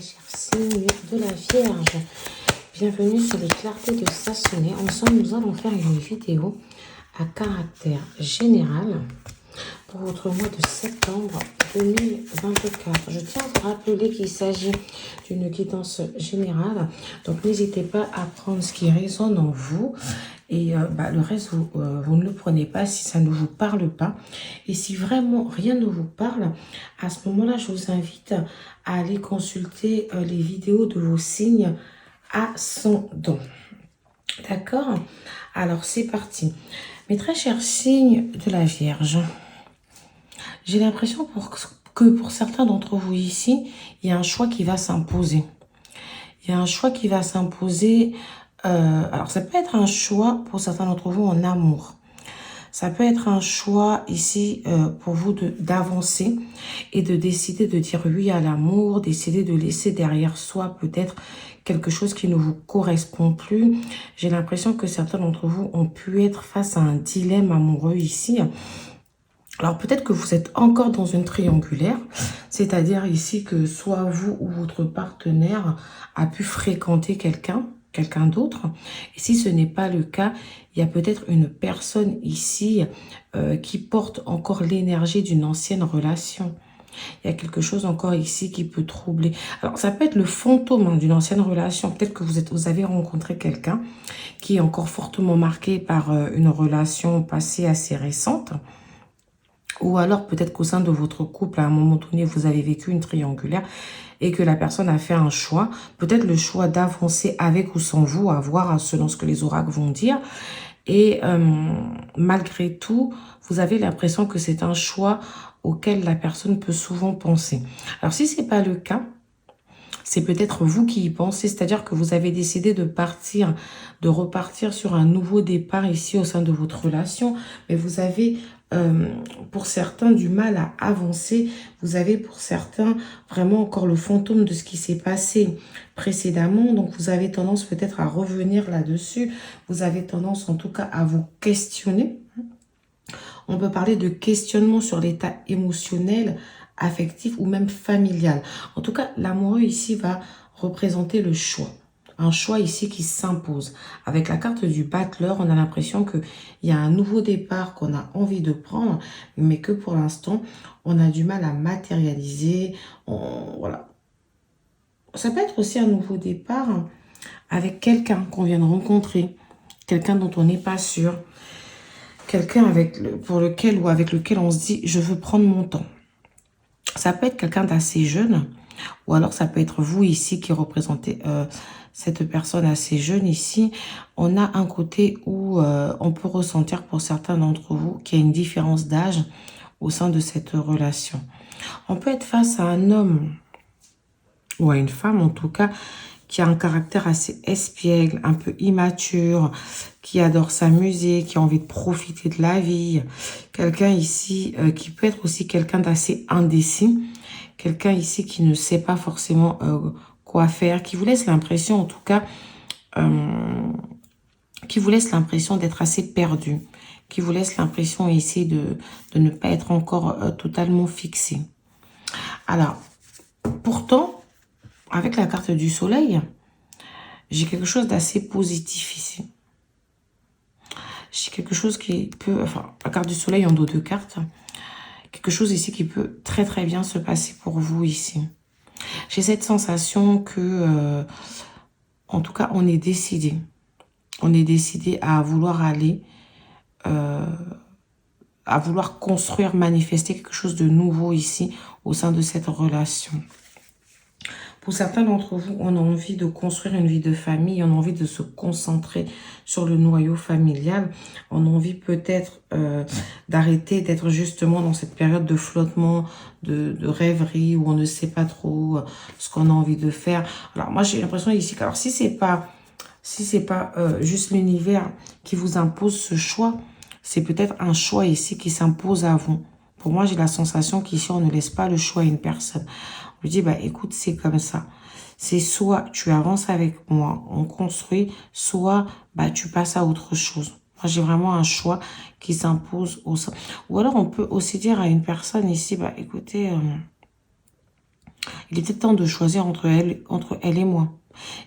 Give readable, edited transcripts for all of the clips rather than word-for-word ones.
très chers signes de la Vierge. Bienvenue sur les clartés de Sassonet. Ensemble, nous allons faire une vidéo à caractère général pour votre mois de septembre 2024. Je tiens à vous rappeler qu'il s'agit d'une guidance générale. Donc, n'hésitez pas à prendre ce qui résonne en vous. Et le reste, vous ne le prenez pas si ça ne vous parle pas. Et si vraiment rien ne vous parle, à ce moment-là, je vous invite à aller consulter les vidéos de vos signes ascendants. D'accord? Alors, c'est parti. Mes très chers signes de la Vierge, j'ai l'impression que pour certains d'entre vous ici, il y a un choix qui va s'imposer. Il y a un choix qui va s'imposer. Alors, ça peut être un choix pour certains d'entre vous en amour. Ça peut être un choix ici pour vous d'avancer et de décider de dire oui à l'amour, décider de laisser derrière soi peut-être quelque chose qui ne vous correspond plus. J'ai l'impression que certains d'entre vous ont pu être face à un dilemme amoureux ici. Alors peut-être que vous êtes encore dans une triangulaire, c'est-à-dire ici que soit vous ou votre partenaire a pu fréquenter quelqu'un d'autre. Et si ce n'est pas le cas, il y a peut-être une personne ici qui porte encore l'énergie d'une ancienne relation. Il y a quelque chose encore ici qui peut troubler. Alors, ça peut être le fantôme d'une ancienne relation. Peut-être que vous avez rencontré quelqu'un qui est encore fortement marqué par une relation passée assez récente. Ou alors, peut-être qu'au sein de votre couple, à un moment donné, vous avez vécu une triangulaire et que la personne a fait un choix. Peut-être le choix d'avancer avec ou sans vous, à voir selon ce que les oracles vont dire. Et malgré tout, vous avez l'impression que c'est un choix auquel la personne peut souvent penser. Alors, si ce n'est pas le cas, c'est peut-être vous qui y pensez, c'est-à-dire que vous avez décidé de repartir sur un nouveau départ ici au sein de votre relation, mais vous avez pour certains du mal à avancer. Vous avez pour certains vraiment encore le fantôme de ce qui s'est passé précédemment, donc vous avez tendance peut-être à revenir là-dessus. Vous avez tendance en tout cas à vous questionner. On peut parler de questionnement sur l'état émotionnel, affectif ou même familial. En tout cas, l'amoureux ici va représenter le choix. Un choix ici qui s'impose. Avec la carte du battleur, on a l'impression qu'il y a un nouveau départ qu'on a envie de prendre, mais que pour l'instant, on a du mal à matérialiser. Voilà. Ça peut être aussi un nouveau départ avec quelqu'un qu'on vient de rencontrer, quelqu'un dont on n'est pas sûr, quelqu'un avec lequel on se dit « je veux prendre mon temps ». Ça peut être quelqu'un d'assez jeune, ou alors ça peut être vous ici qui représentez cette personne assez jeune ici. On a un côté où on peut ressentir pour certains d'entre vous qu'il y a une différence d'âge au sein de cette relation. On peut être face à un homme ou à une femme en tout cas qui a un caractère assez espiègle, un peu immature, qui adore s'amuser, qui a envie de profiter de la vie. Quelqu'un ici qui peut être aussi quelqu'un d'assez indécis. Quelqu'un ici qui ne sait pas forcément quoi faire, qui vous laisse l'impression en tout cas, qui vous laisse l'impression d'être assez perdu, qui vous laisse l'impression ici de ne pas être encore totalement fixé. Alors, pourtant, avec la carte du soleil, j'ai quelque chose d'assez positif ici. J'ai quelque chose qui peut... Enfin, la carte du soleil en dos de cartes. Quelque chose ici qui peut très très bien se passer pour vous ici. J'ai cette sensation que, en tout cas, on est décidé. On est décidé à vouloir aller... à vouloir construire, manifester quelque chose de nouveau ici au sein de cette relation. Pour certains d'entre vous, on a envie de construire une vie de famille, on a envie de se concentrer sur le noyau familial, on a envie peut-être d'arrêter d'être justement dans cette période de flottement, de rêverie, où on ne sait pas trop ce qu'on a envie de faire. Alors moi j'ai l'impression ici que, alors si c'est pas juste l'univers qui vous impose ce choix, c'est peut-être un choix ici qui s'impose à vous. Pour moi, j'ai la sensation qu'ici, on ne laisse pas le choix à une personne. On lui dit, bah, écoute, c'est comme ça. C'est soit tu avances avec moi, on construit, soit bah, tu passes à autre chose. Moi, j'ai vraiment un choix qui s'impose au sein. Ou alors, on peut aussi dire à une personne ici, bah, écoutez, Il est peut-être temps de choisir entre elle et moi.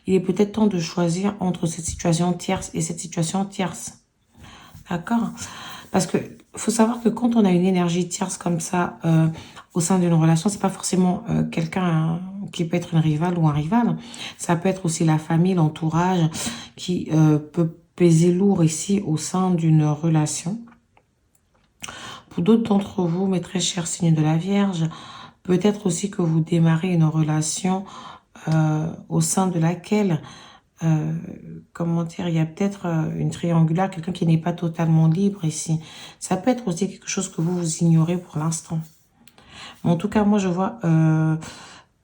Il est peut-être temps de choisir entre cette situation tierce et cette situation tierce. D'accord? Parce que faut savoir que quand on a une énergie tierce comme ça au sein d'une relation, c'est pas forcément quelqu'un qui peut être une rivale ou un rival. Ça peut être aussi la famille, l'entourage qui peut peser lourd ici au sein d'une relation. Pour d'autres d'entre vous, mes très chers signes de la Vierge, peut-être aussi que vous démarrez une relation au sein de laquelle comment dire, il y a peut-être une triangulaire, quelqu'un qui n'est pas totalement libre ici. Ça peut être aussi quelque chose que vous ignorez pour l'instant. Mais en tout cas, moi, je vois,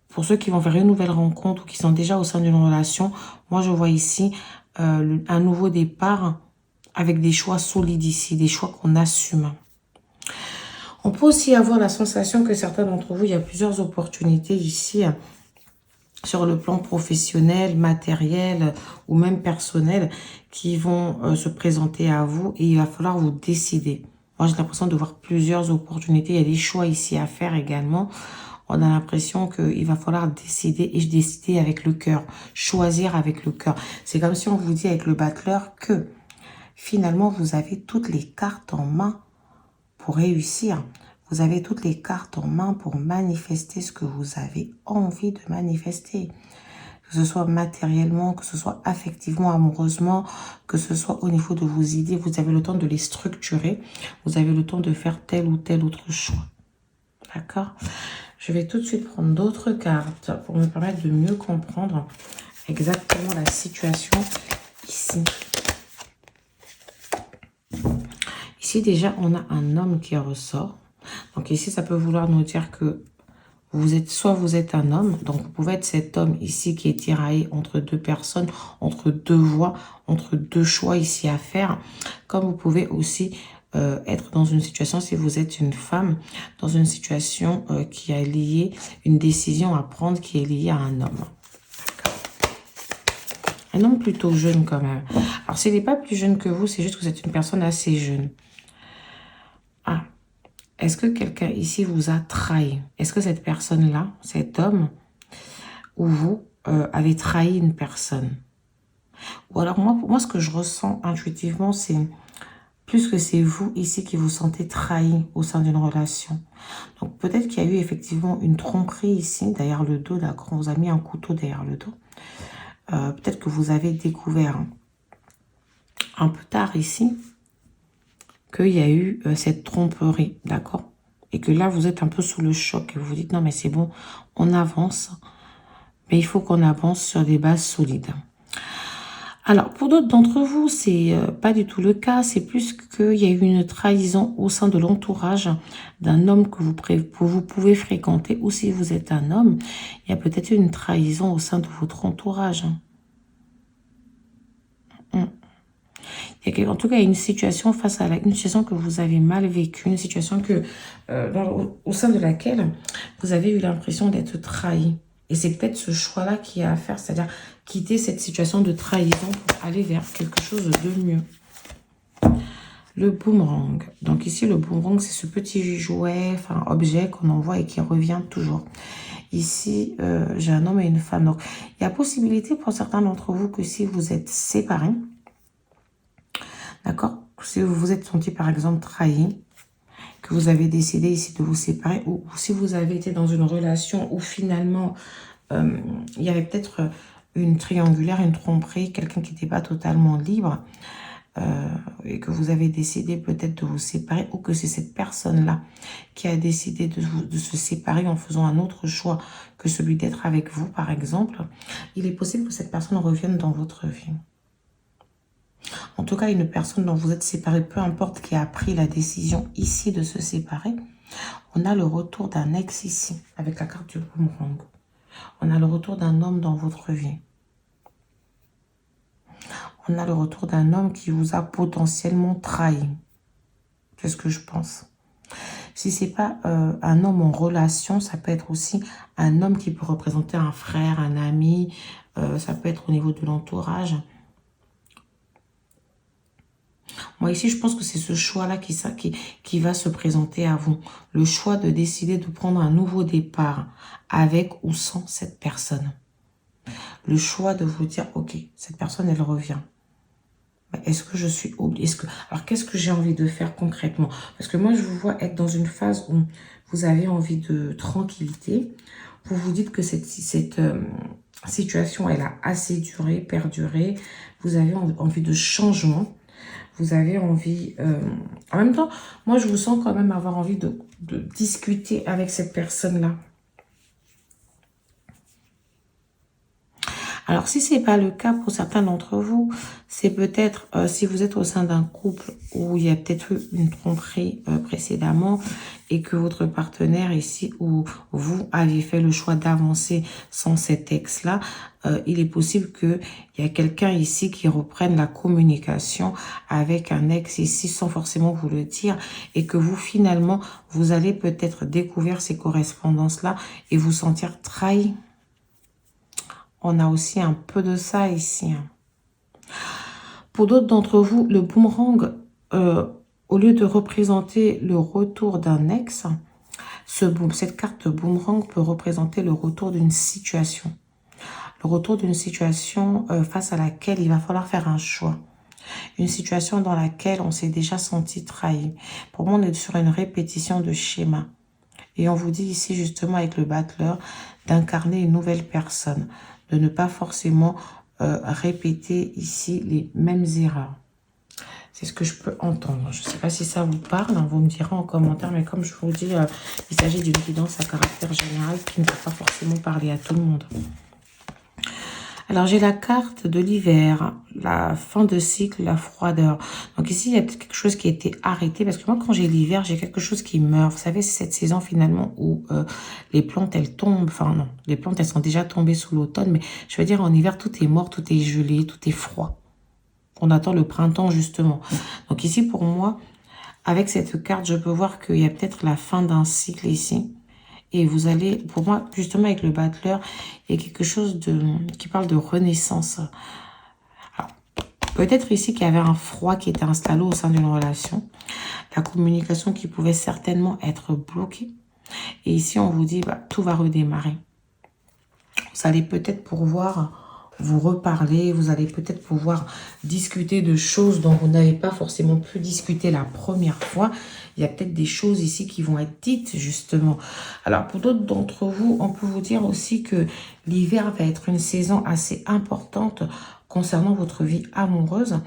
pour ceux qui vont vers une nouvelle rencontre ou qui sont déjà au sein d'une relation, moi, je vois ici un nouveau départ avec des choix solides ici, des choix qu'on assume. On peut aussi avoir la sensation que certains d'entre vous, il y a plusieurs opportunités ici sur le plan professionnel, matériel ou même personnel qui vont se présenter à vous et il va falloir vous décider. Moi, j'ai l'impression de voir plusieurs opportunités. Il y a des choix ici à faire également. On a l'impression qu'il va falloir décider et décider avec le cœur, choisir avec le cœur. C'est comme si on vous dit avec le battleur que finalement, vous avez toutes les cartes en main pour réussir. Vous avez toutes les cartes en main pour manifester ce que vous avez envie de manifester. Que ce soit matériellement, que ce soit affectivement, amoureusement, que ce soit au niveau de vos idées. Vous avez le temps de les structurer. Vous avez le temps de faire tel ou tel autre choix. D'accord? Je vais tout de suite prendre d'autres cartes pour me permettre de mieux comprendre exactement la situation ici. Ici, déjà, on a un homme qui ressort. Donc ici, ça peut vouloir nous dire que soit vous êtes un homme, donc vous pouvez être cet homme ici qui est tiraillé entre deux personnes, entre deux voies, entre deux choix ici à faire. Comme vous pouvez aussi être dans une situation, si vous êtes une femme, dans une situation qui est liée, une décision à prendre qui est liée à un homme. Un homme plutôt jeune quand même. Alors s'il n'est pas plus jeune que vous, c'est juste que vous êtes une personne assez jeune. Ah. Est-ce que quelqu'un ici vous a trahi? Est-ce que cette personne-là, cet homme, ou vous, avez trahi une personne? Ou alors moi, pour moi, ce que je ressens intuitivement, c'est plus que c'est vous ici qui vous sentez trahi au sein d'une relation. Donc peut-être qu'il y a eu effectivement une tromperie ici, derrière le dos, d'accord? On vous a mis un couteau derrière le dos. Peut-être que vous avez découvert un peu tard ici qu'il y a eu cette tromperie, d'accord? Et que là, vous êtes un peu sous le choc et vous vous dites, non mais c'est bon, on avance. Mais il faut qu'on avance sur des bases solides. Alors, pour d'autres d'entre vous, c'est pas du tout le cas. C'est plus qu'il y a eu une trahison au sein de l'entourage d'un homme que vous pouvez fréquenter. Ou si vous êtes un homme, il y a peut-être une trahison au sein de votre entourage. En tout cas, il y a une situation face à une situation que vous avez mal vécue, une situation que, au sein de laquelle vous avez eu l'impression d'être trahi. Et c'est peut-être ce choix-là qui est à faire, c'est-à-dire quitter cette situation de trahison pour aller vers quelque chose de mieux. Le boomerang. Donc ici, le boomerang, c'est ce petit jouet, enfin objet qu'on envoie et qui revient toujours. Ici, j'ai un homme et une femme. Donc, il y a possibilité pour certains d'entre vous que si vous êtes séparés, d'accord? Si vous vous êtes senti, par exemple, trahi, que vous avez décidé ici de vous séparer, ou si vous avez été dans une relation où finalement, il y avait peut-être une triangulaire, une tromperie, quelqu'un qui n'était pas totalement libre, et que vous avez décidé peut-être de vous séparer, ou que c'est cette personne-là qui a décidé de se séparer en faisant un autre choix que celui d'être avec vous, par exemple, il est possible que cette personne revienne dans votre vie. En tout cas, une personne dont vous êtes séparé, peu importe qui a pris la décision ici de se séparer, on a le retour d'un ex ici, avec la carte du boomerang. On a le retour d'un homme dans votre vie. On a le retour d'un homme qui vous a potentiellement trahi. C'est ce que je pense. Si ce n'est pas un homme en relation, ça peut être aussi un homme qui peut représenter un frère, un ami. Ça peut être au niveau de l'entourage. Moi, ici, je pense que c'est ce choix-là qui va se présenter à vous. Le choix de décider de prendre un nouveau départ avec ou sans cette personne. Le choix de vous dire, ok, cette personne, elle revient. Est-ce que je suis obligée? Alors, qu'est-ce que j'ai envie de faire concrètement? Parce que moi, je vous vois être dans une phase où vous avez envie de tranquillité. Vous vous dites que cette situation, elle a assez duré, perduré. Vous avez envie de changement. Vous avez envie... En même temps, moi, je vous sens quand même avoir envie de discuter avec cette personne-là. Alors, si ce n'est pas le cas pour certains d'entre vous, c'est peut-être si vous êtes au sein d'un couple où il y a peut-être eu une tromperie précédemment et que votre partenaire ici, ou vous aviez fait le choix d'avancer sans cet ex-là, il est possible qu'il y a quelqu'un ici qui reprenne la communication avec un ex ici sans forcément vous le dire et que vous, finalement, vous allez peut-être découvrir ces correspondances-là et vous sentir trahi. On a aussi un peu de ça ici. Pour d'autres d'entre vous, le boomerang, au lieu de représenter le retour d'un ex, cette carte boomerang peut représenter le retour d'une situation. Le retour d'une situation face à laquelle il va falloir faire un choix. Une situation dans laquelle on s'est déjà senti trahi. Pour moi, on est sur une répétition de schéma. Et on vous dit ici, justement, avec le battleur, d'incarner une nouvelle personne. De ne pas forcément répéter ici les mêmes erreurs. C'est ce que je peux entendre. Je ne sais pas si ça vous parle, hein, vous me direz en commentaire, mais comme je vous le dis, il s'agit d'une guidance à caractère général qui ne va pas forcément parler à tout le monde. Alors, j'ai la carte de l'hiver, la fin de cycle, la froideur. Donc ici, il y a peut-être quelque chose qui a été arrêté. Parce que moi, quand j'ai l'hiver, j'ai quelque chose qui meurt. Vous savez, c'est cette saison finalement où les plantes, elles tombent. Enfin non, les plantes, elles sont déjà tombées sous l'automne. Mais je veux dire, en hiver, tout est mort, tout est gelé, tout est froid. On attend le printemps, justement. Donc ici, pour moi, avec cette carte, je peux voir qu'il y a peut-être la fin d'un cycle ici. Et vous allez, pour moi, justement avec le battleur, il y a quelque chose qui parle de renaissance. Peut-être ici qu'il y avait un froid qui était installé au sein d'une relation. La communication qui pouvait certainement être bloquée. Et ici, on vous dit, tout va redémarrer. Vous allez peut-être pouvoir vous reparler, vous allez peut-être pouvoir discuter de choses dont vous n'avez pas forcément pu discuter la première fois. Il y a peut-être des choses ici qui vont être dites, justement. Alors, pour d'autres d'entre vous, on peut vous dire aussi que l'hiver va être une saison assez importante concernant votre vie amoureuse.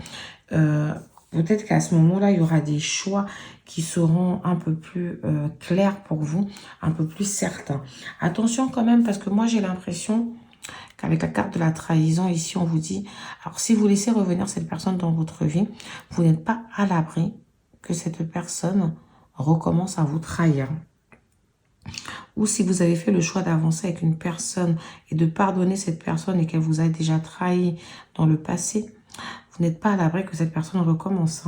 Peut-être qu'à ce moment-là, il y aura des choix qui seront un peu plus clairs pour vous, un peu plus certains. Attention quand même, parce que moi, j'ai l'impression qu'avec la carte de la trahison, ici, on vous dit, alors si vous laissez revenir cette personne dans votre vie, vous n'êtes pas à l'abri que cette personne recommence à vous trahir. Ou si vous avez fait le choix d'avancer avec une personne et de pardonner cette personne et qu'elle vous a déjà trahi dans le passé, vous n'êtes pas à l'abri que cette personne recommence.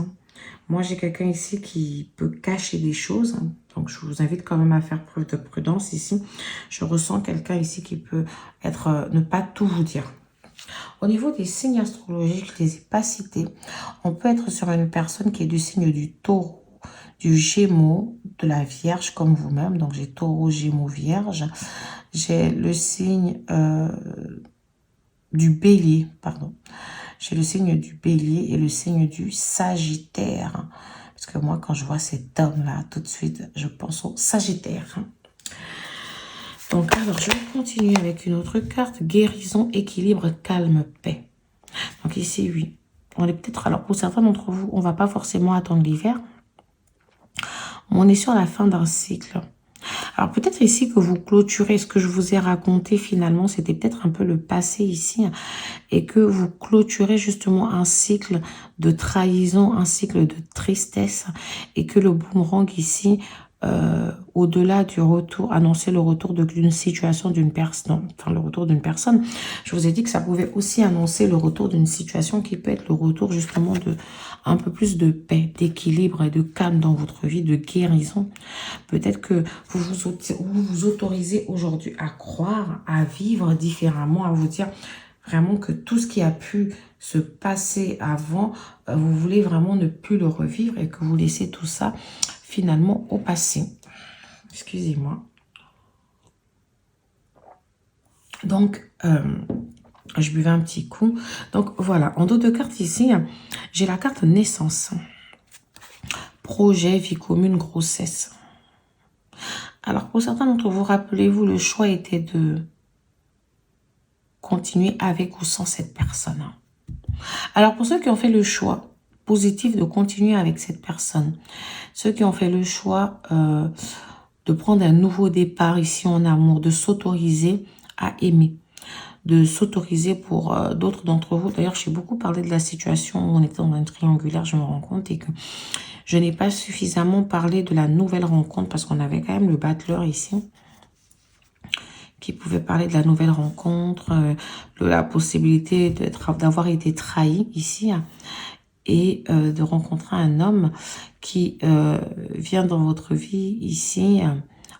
Moi, j'ai quelqu'un ici qui peut cacher des choses. Donc, je vous invite quand même à faire preuve de prudence ici. Je ressens quelqu'un ici qui peut ne pas tout vous dire. Au niveau des signes astrologiques, je ne les ai pas cités. On peut être sur une personne qui est du signe du taureau, du gémeaux, de la vierge comme vous-même. Donc, j'ai taureau, gémeaux, vierge. J'ai le signe du bélier, pardon. J'ai le signe du bélier et le signe du sagittaire. Parce que moi, quand je vois cet homme-là, tout de suite, je pense au sagittaire. Donc, alors, je vais continuer avec une autre carte. Guérison, équilibre, calme, paix. Donc ici, oui. On est peut-être... Alors, pour certains d'entre vous, on ne va pas forcément attendre l'hiver. On est sur la fin d'un cycle. Alors peut-être ici que vous clôturez ce que je vous ai raconté finalement, c'était peut-être un peu le passé ici, et que vous clôturez justement un cycle de trahison, un cycle de tristesse, et que le boomerang ici, au-delà du retour, annoncer le retour d'une situation d'une personne, enfin le retour d'une personne, je vous ai dit que ça pouvait aussi annoncer le retour d'une situation qui peut être le retour justement de un peu plus de paix, d'équilibre et de calme dans votre vie, de guérison. Peut-être que vous vous autorisez aujourd'hui à croire, à vivre différemment, à vous dire vraiment que tout ce qui a pu ce passé avant, vous voulez vraiment ne plus le revivre et que vous laissez tout ça finalement au passé. Excusez-moi. Donc, je buvais un petit coup. Donc, voilà. En dos de cartes ici, j'ai la carte naissance. Projet, vie commune, grossesse. Alors, pour certains d'entre vous, rappelez-vous, le choix était de continuer avec ou sans cette personne. Alors, pour ceux qui ont fait le choix positif de continuer avec cette personne, ceux qui ont fait le choix de prendre un nouveau départ ici en amour, de s'autoriser à aimer, de s'autoriser pour d'autres d'entre vous. D'ailleurs, j'ai beaucoup parlé de la situation où on était dans un triangulaire, je me rends compte, et que je n'ai pas suffisamment parlé de la nouvelle rencontre parce qu'on avait quand même le battleur ici qui pouvait parler de la nouvelle rencontre, de la possibilité d'avoir été trahi ici et de rencontrer un homme qui vient dans votre vie ici,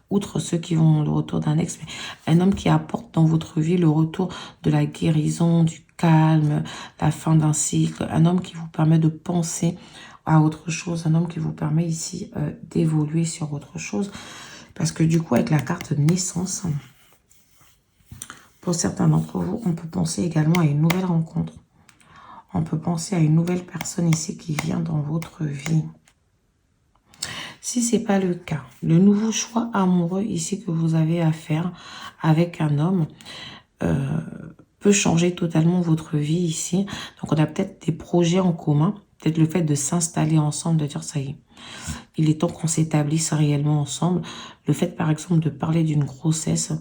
outre ceux qui vont le retour d'un ex, mais un homme qui apporte dans votre vie le retour de la guérison, du calme, la fin d'un cycle, un homme qui vous permet de penser à autre chose, un homme qui vous permet ici d'évoluer sur autre chose, parce que du coup avec la carte naissance, pour certains d'entre vous, on peut penser également à une nouvelle rencontre. On peut penser à une nouvelle personne ici qui vient dans votre vie. Si ce n'est pas le cas, le nouveau choix amoureux ici que vous avez à faire avec un homme peut changer totalement votre vie ici. Donc, on a peut-être des projets en commun. Peut-être le fait de s'installer ensemble, de dire ça y est, il est temps qu'on s'établisse réellement ensemble. Le fait, par exemple, de parler d'une grossesse.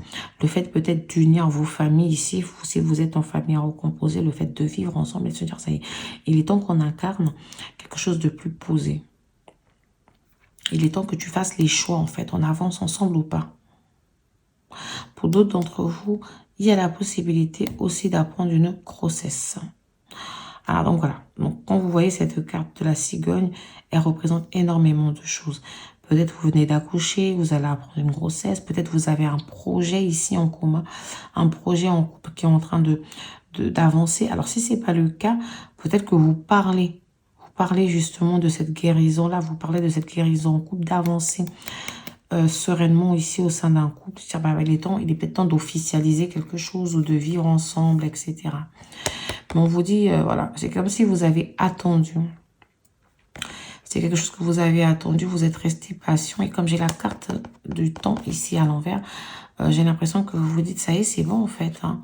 Le fait peut-être d'unir vos familles ici, si vous êtes en famille recomposée. Le fait de vivre ensemble et de se dire ça y est, il est temps qu'on incarne quelque chose de plus posé. Il est temps que tu fasses les choix, en fait. On avance ensemble ou pas. Pour d'autres d'entre vous, il y a la possibilité aussi d'apprendre une grossesse. Alors, donc voilà. Donc, quand vous voyez cette carte de la cigogne, elle représente énormément de choses. Peut-être vous venez d'accoucher, vous allez apprendre une grossesse. Peut-être vous avez un projet ici en commun, un projet en couple qui est en train d'avancer. Alors, si ce n'est pas le cas, peut-être que vous parlez justement de cette guérison-là, vous parlez de cette guérison en couple, d'avancer sereinement ici au sein d'un couple. Dire, bah, il est peut-être temps d'officialiser quelque chose ou de vivre ensemble, etc. Mais on vous dit, voilà, c'est comme si vous avez attendu. C'est quelque chose que vous avez attendu, vous êtes resté patient. Et comme j'ai la carte du temps ici à l'envers, j'ai l'impression que vous vous dites, ça y est, c'est bon en fait, hein.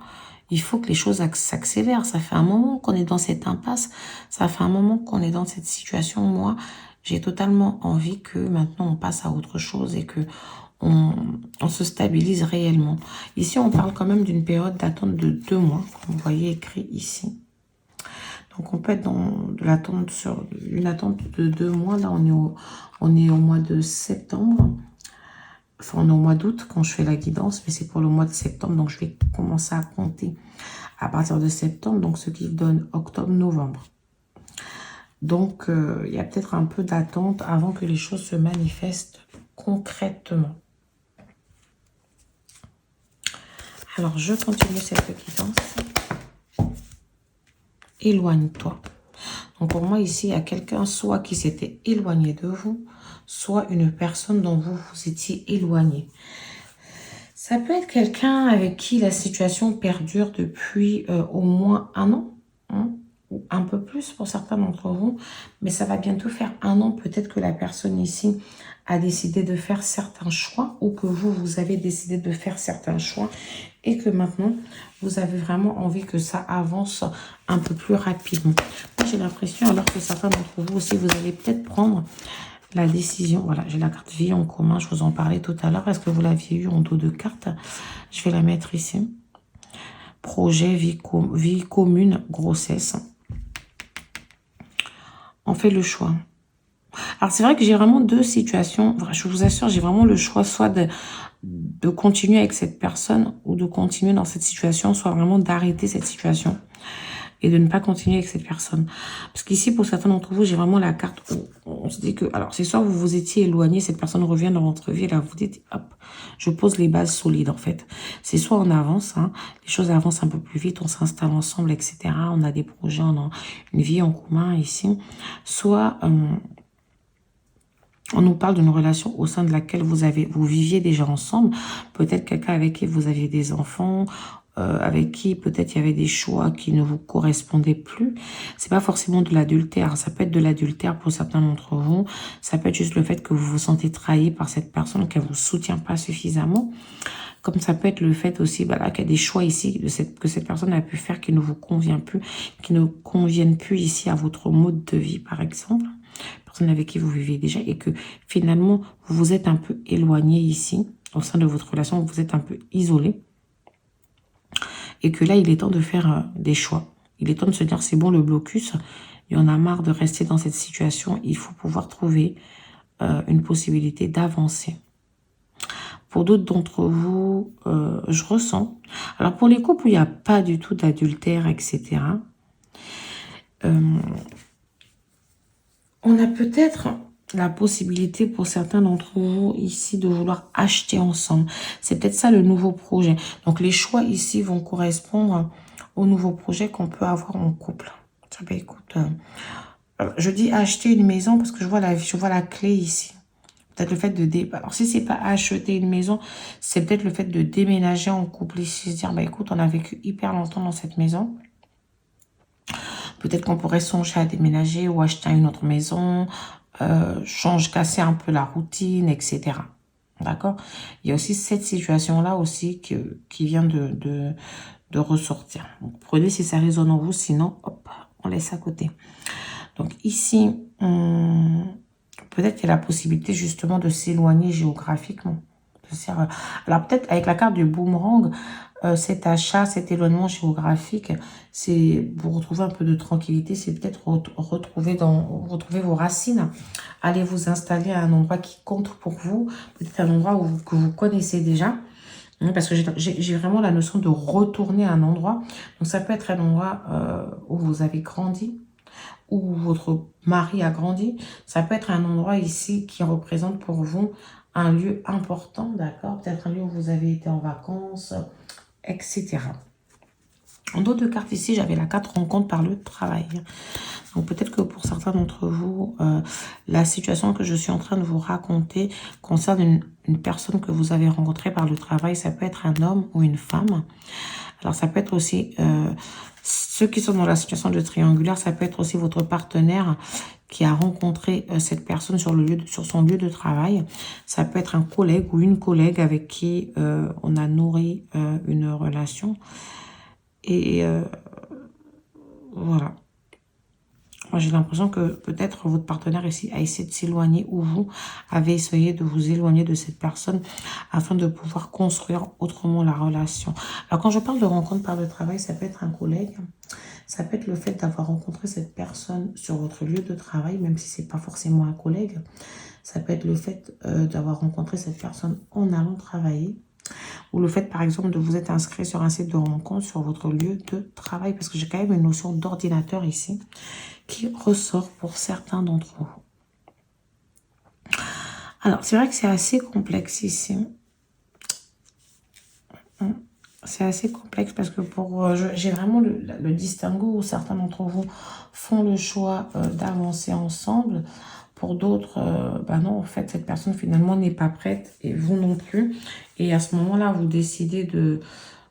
Il faut que les choses s'accélèrent. Ça fait un moment qu'on est dans cette impasse. Ça fait un moment qu'on est dans cette situation. Moi, j'ai totalement envie que maintenant on passe à autre chose et que on se stabilise réellement. Ici, on parle quand même d'une période d'attente de 2 mois, comme vous voyez écrit ici. Donc, on peut être dans de l'attente sur une attente de 2 mois. Là, on est au mois de septembre. Enfin, on est au mois d'août quand je fais la guidance, mais c'est pour le mois de septembre. Donc, je vais commencer à compter à partir de septembre. Donc, ce qui donne octobre, novembre. Donc, il y a peut-être un peu d'attente avant que les choses se manifestent concrètement. Alors, je continue cette guidance. Éloigne-toi. Donc, pour moi, ici, il y a quelqu'un soit qui s'était éloigné de vous, soit une personne dont vous vous étiez éloigné. Ça peut être quelqu'un avec qui la situation perdure depuis au moins 1 an, hein, ou un peu plus pour certains d'entre vous, mais ça va bientôt faire 1 an. Peut-être que la personne ici a décidé de faire certains choix ou que vous avez décidé de faire certains choix et que maintenant, vous avez vraiment envie que ça avance un peu plus rapidement. Moi, j'ai l'impression, alors que certains d'entre vous aussi, vous allez peut-être prendre la décision. Voilà, j'ai la carte vie en commun, je vous en parlais tout à l'heure. Est-ce que vous l'aviez eu en dos de carte? Je vais la mettre ici. Projet, vie commune, grossesse. On fait le choix. Alors, c'est vrai que j'ai vraiment 2 situations. Je vous assure, j'ai vraiment le choix soit de continuer avec cette personne ou de continuer dans cette situation, soit vraiment d'arrêter cette situation. et de ne pas continuer avec cette personne. Parce qu'ici, pour certains d'entre vous, j'ai vraiment la carte où on se dit que, alors c'est soit vous vous étiez éloigné, cette personne revient dans votre vie, et là vous dites, hop, je pose les bases solides en fait. C'est soit on avance, hein, les choses avancent un peu plus vite, on s'installe ensemble, etc. On a des projets, on a une vie en commun ici. Soit on nous parle d'une relation au sein de laquelle vous viviez déjà ensemble. Peut-être quelqu'un avec qui vous aviez des enfants, avec qui peut-être il y avait des choix qui ne vous correspondaient plus. C'est pas forcément de l'adultère. Ça peut être de l'adultère pour certains d'entre vous. Ça peut être juste le fait que vous vous sentez trahi par cette personne, qu'elle vous soutient pas suffisamment. Comme ça peut être le fait aussi voilà, qu'il y a des choix ici que cette personne a pu faire qui ne vous convient plus, qui ne conviennent plus ici à votre mode de vie, par exemple. Personne avec qui vous vivez déjà et que finalement, vous vous êtes un peu éloigné ici, au sein de votre relation, vous vous êtes un peu isolé. Et que là, il est temps de faire des choix. Il est temps de se dire, c'est bon, le blocus, il y en a marre de rester dans cette situation. Il faut pouvoir trouver une possibilité d'avancer. Pour d'autres d'entre vous, je ressens. Alors, pour les couples où il n'y a pas du tout d'adultère, etc., on a peut-être la possibilité pour certains d'entre vous ici de vouloir acheter ensemble. C'est peut-être ça le nouveau projet. Donc, les choix ici vont correspondre au nouveau projet qu'on peut avoir en couple. Ben, écoute, je dis acheter une maison parce que je vois la clé ici. Peut-être le fait de... Alors, si c'est pas acheter une maison, c'est peut-être le fait de déménager en couple ici. Se dire, bah écoute, on a vécu hyper longtemps dans cette maison. Peut-être qu'on pourrait songer à déménager ou acheter une autre maison, casser un peu la routine, etc. D'accord? Il y a aussi cette situation-là aussi qui vient de ressortir. Donc, prenez si ça résonne en vous, sinon, hop, on laisse à côté. Donc ici, peut-être qu'il y a la possibilité justement de s'éloigner géographiquement. Alors peut-être avec la carte du boomerang, cet achat, cet éloignement géographique, c'est pour retrouver un peu de tranquillité, c'est peut-être retrouver vos racines, aller vous installer à un endroit qui compte pour vous, peut-être un endroit que vous connaissez déjà, parce que j'ai vraiment la notion de retourner à un endroit. Donc ça peut être un endroit où vous avez grandi, où votre mari a grandi. Ça peut être un endroit ici qui représente pour vous un lieu important, d'accord? Peut-être un lieu où vous avez été en vacances, etc. En d'autres cartes ici, j'avais la carte rencontre par le travail. Donc peut-être que pour certains d'entre vous, la situation que je suis en train de vous raconter concerne une personne que vous avez rencontrée par le travail. Ça peut être un homme ou une femme. Alors ça peut être aussi... ceux qui sont dans la situation de triangulaire, ça peut être aussi votre partenaire qui a rencontré cette personne sur son lieu de travail. Ça peut être un collègue ou une collègue avec qui on a nourri une relation. Et voilà. Moi, j'ai l'impression que peut-être votre partenaire ici a essayé de s'éloigner ou vous avez essayé de vous éloigner de cette personne afin de pouvoir construire autrement la relation. Alors, quand je parle de rencontre par le travail, ça peut être un collègue. Ça peut être le fait d'avoir rencontré cette personne sur votre lieu de travail, même si ce n'est pas forcément un collègue. Ça peut être le fait d'avoir rencontré cette personne en allant travailler. Ou le fait, par exemple, de vous être inscrit sur un site de rencontre sur votre lieu de travail. Parce que j'ai quand même une notion d'ordinateur ici qui ressort pour certains d'entre vous. Alors, c'est vrai que c'est assez complexe ici. C'est assez complexe parce que j'ai vraiment le distinguo où certains d'entre vous font le choix d'avancer ensemble. Pour d'autres, non, en fait, cette personne finalement n'est pas prête et vous non plus. Et à ce moment-là, vous décidez de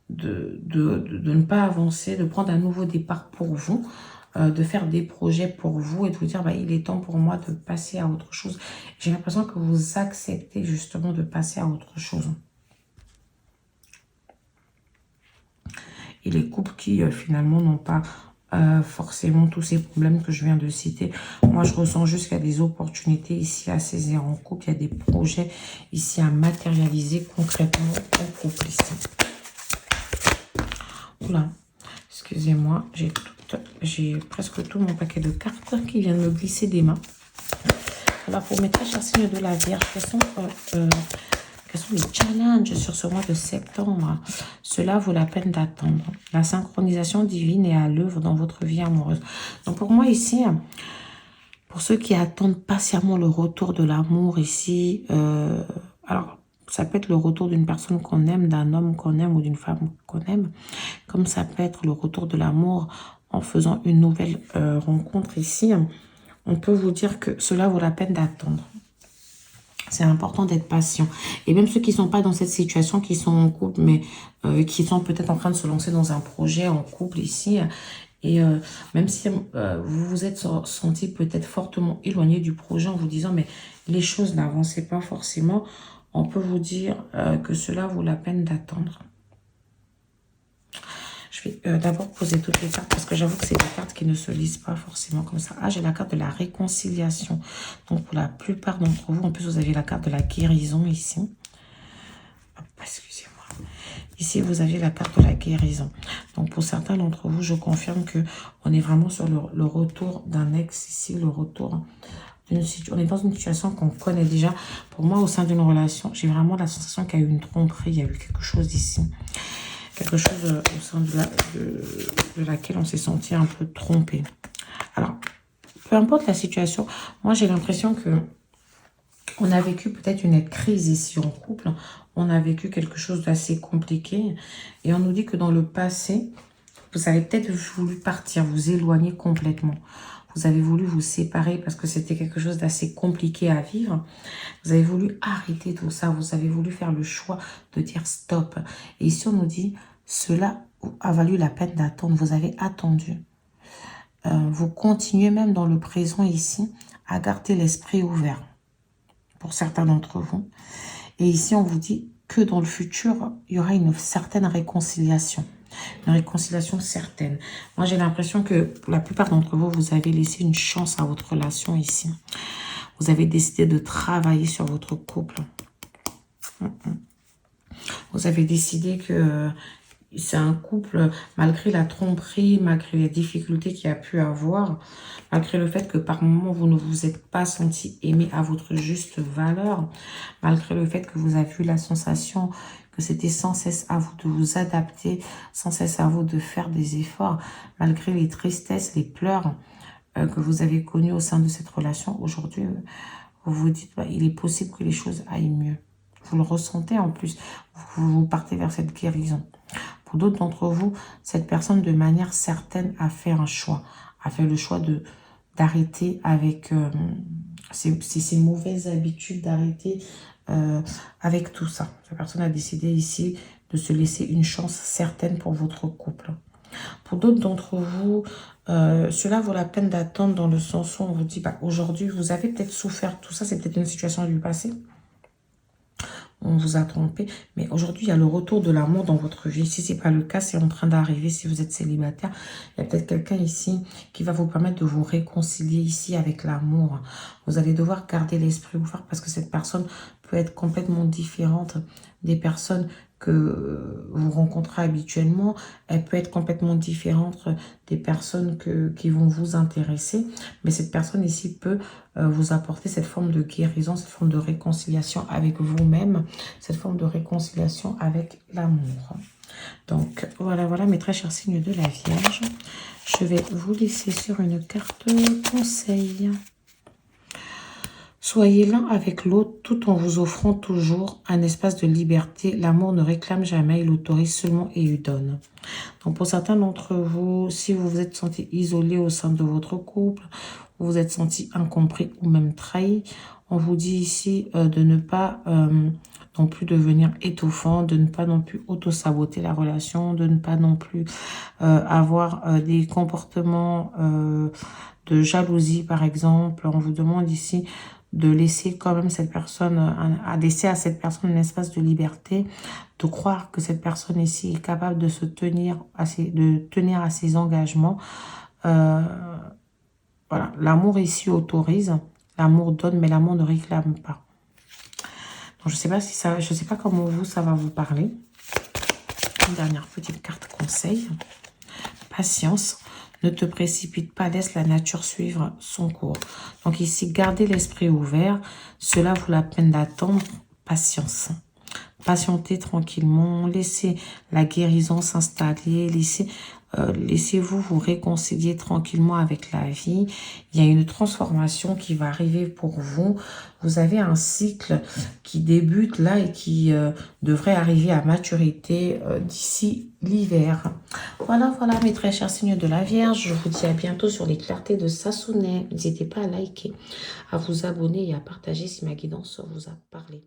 ne pas avancer, de prendre un nouveau départ pour vous, de faire des projets pour vous et de vous dire, il est temps pour moi de passer à autre chose. J'ai l'impression que vous acceptez justement de passer à autre chose. Et les couples qui finalement n'ont pas forcément tous ces problèmes que je viens de citer. Moi, je ressens juste qu'il y a des opportunités ici à saisir en couple. Il y a des projets ici à matérialiser concrètement en couple ici. Oula, excusez-moi, j'ai presque tout mon paquet de cartes qui vient de me glisser des mains. Alors, pour mes très chers signes de la Vierge, quels sont les challenges challenge sur ce mois de septembre. Cela vaut la peine d'attendre. La synchronisation divine est à l'œuvre dans votre vie amoureuse. Donc pour moi ici, pour ceux qui attendent patiemment le retour de l'amour ici, alors ça peut être le retour d'une personne qu'on aime, d'un homme qu'on aime ou d'une femme qu'on aime, comme ça peut être le retour de l'amour en faisant une nouvelle rencontre ici. On peut vous dire que cela vaut la peine d'attendre. C'est important d'être patient. Et même ceux qui ne sont pas dans cette situation, qui sont en couple, mais qui sont peut-être en train de se lancer dans un projet en couple ici, et même si vous vous êtes senti peut-être fortement éloigné du projet en vous disant, mais les choses n'avançaient pas forcément, on peut vous dire que cela vaut la peine d'attendre. Je vais d'abord poser toutes les cartes parce que j'avoue que c'est des cartes qui ne se lisent pas forcément comme ça. Ah, j'ai la carte de la réconciliation. Donc, pour la plupart d'entre vous, en plus, vous avez la carte de la guérison ici. Hop, excusez-moi. Ici, vous avez la carte de la guérison. Donc, pour certains d'entre vous, je confirme que on est vraiment sur le retour d'un ex ici, le retour d'une situation. On est dans une situation qu'on connaît déjà. Pour moi, au sein d'une relation, j'ai vraiment la sensation qu'il y a eu une tromperie, il y a eu quelque chose ici. Quelque chose au sein de laquelle on s'est senti un peu trompé. Alors, peu importe la situation, moi j'ai l'impression que on a vécu peut-être une crise ici en couple. On a vécu quelque chose d'assez compliqué. Et on nous dit que dans le passé, vous avez peut-être voulu partir, vous éloigner complètement. Vous avez voulu vous séparer parce que c'était quelque chose d'assez compliqué à vivre. Vous avez voulu arrêter tout ça. Vous avez voulu faire le choix de dire stop. Et ici, on nous dit, cela a valu la peine d'attendre. Vous avez attendu. Vous continuez même dans le présent ici à garder l'esprit ouvert pour certains d'entre vous. Et ici, on vous dit que dans le futur, il y aura une certaine réconciliation. Une réconciliation certaine. Moi, j'ai l'impression que pour la plupart d'entre vous, vous avez laissé une chance à votre relation ici. Vous avez décidé de travailler sur votre couple. Vous avez décidé que c'est un couple, malgré la tromperie, malgré les difficultés qu'il y a pu avoir, malgré le fait que par moments, vous ne vous êtes pas senti aimé à votre juste valeur, malgré le fait que vous avez eu la sensation que c'était sans cesse à vous de vous adapter, sans cesse à vous de faire des efforts, malgré les tristesses, les pleurs que vous avez connus au sein de cette relation. Aujourd'hui, vous vous dites, bah, il est possible que les choses aillent mieux. Vous le ressentez en plus, vous partez vers cette guérison. Pour d'autres d'entre vous, cette personne, de manière certaine, a fait un choix. A fait le choix d'arrêter avec ces mauvaises habitudes, d'arrêter avec tout ça. Cette personne a décidé ici de se laisser une chance certaine pour votre couple. Pour d'autres d'entre vous, cela vaut la peine d'attendre dans le sens où on vous dit, bah, aujourd'hui, vous avez peut-être souffert. Tout ça, c'est peut-être une situation du passé. On vous a trompé, mais aujourd'hui, il y a le retour de l'amour dans votre vie. Si ce n'est pas le cas, c'est en train d'arriver. Si vous êtes célibataire, il y a peut-être quelqu'un ici qui va vous permettre de vous réconcilier ici avec l'amour. Vous allez devoir garder l'esprit ouvert parce que cette personne peut être complètement différente des personnes que vous rencontrez habituellement. Elle peut être complètement différente des personnes qui vont vous intéresser. Mais cette personne ici peut vous apporter cette forme de guérison, cette forme de réconciliation avec vous-même, cette forme de réconciliation avec l'amour. Donc, voilà mes très chers signes de la Vierge. Je vais vous laisser sur une carte conseil. Soyez l'un avec l'autre tout en vous offrant toujours un espace de liberté. L'amour ne réclame jamais, il autorise seulement et il donne. Donc pour certains d'entre vous, si vous vous êtes senti isolé au sein de votre couple, vous vous êtes senti incompris ou même trahi, on vous dit ici de ne pas non plus devenir étouffant, de ne pas non plus auto-saboter la relation, de ne pas non plus avoir des comportements de jalousie par exemple. On vous demande ici de laisser quand même cette personne, à laisser à cette personne un espace de liberté, de croire que cette personne ici est capable de se tenir à ses engagements. Voilà, l'amour ici autorise, l'amour donne, mais l'amour ne réclame pas. Donc, je sais pas comment ça va vous parler. Une dernière petite carte conseil. Patience. Ne te précipite pas, laisse la nature suivre son cours. Donc ici, gardez l'esprit ouvert. Cela vaut la peine d'attendre. Patience. patientez tranquillement, laissez la guérison s'installer, laissez-vous vous réconcilier tranquillement avec la vie. Il y a une transformation qui va arriver pour vous. Vous avez un cycle qui débute là et qui devrait arriver à maturité d'ici l'hiver. Voilà, voilà mes très chers signes de la Vierge. Je vous dis à bientôt sur les clartés de Sassonet. N'hésitez pas à liker, à vous abonner et à partager si ma guidance vous a parlé.